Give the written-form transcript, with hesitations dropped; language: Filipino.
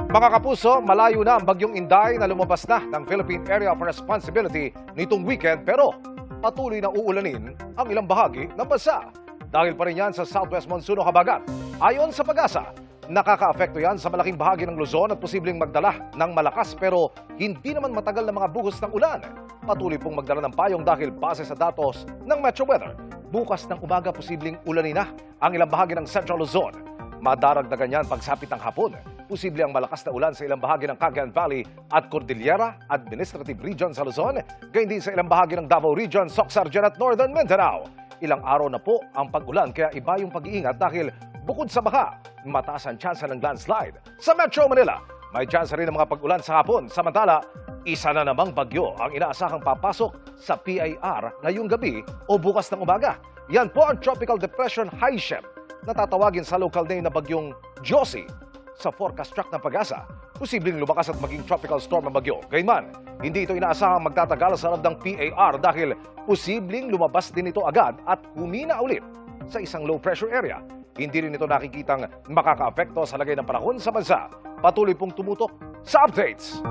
Mga kapuso, malayo na ang bagyong Inday na lumabas na ng Philippine Area of Responsibility nitong weekend pero patuloy na uulanin ang ilang bahagi ng bansa. Dahil pa rin yan sa Southwest Monsoon o Habagat. Ayon sa Pag-asa, nakaka-apekto yan sa malaking bahagi ng Luzon at posibleng magdala ng malakas pero hindi naman matagal na mga buhos ng ulan. Patuloy pong magdala ng payong dahil base sa datos ng Metro Weather. Bukas ng umaga posibleng ulanin na ang ilang bahagi ng Central Luzon. Madaragdagan yan pagsapit ng hapon. Posible ang malakas na ulan sa ilang bahagi ng Cagayan Valley at Cordillera Administrative Region sa Luzon, gayon din sa ilang bahagi ng Davao Region, Soc-Sargen at Northern Mindanao. Ilang araw na po ang pag-ulan kaya iba yung pag-iingat dahil bukod sa baha, mataas ang tsansa ng landslide. Sa Metro Manila, may tsansa rin ng mga pag-ulan sa hapon. Samantala, isa na namang bagyo ang inaasahang papasok sa PIR ngayong gabi o bukas ng umaga. Yan po ang Tropical Depression Haishep na tatawagin sa local name na bagyong Josie. Sa forecast track ng Pag-asa, posibleng lumakas at maging tropical storm ang bagyo. Gayunman, hindi ito inaasahang magtatagal sa loob ng PAR dahil posibleng lumabas din ito agad at humina ulit sa isang low pressure area. Hindi rin ito nakikitang makaka-apekto sa lagay ng panahon sa bansa. Patuloy pong tumutok sa updates.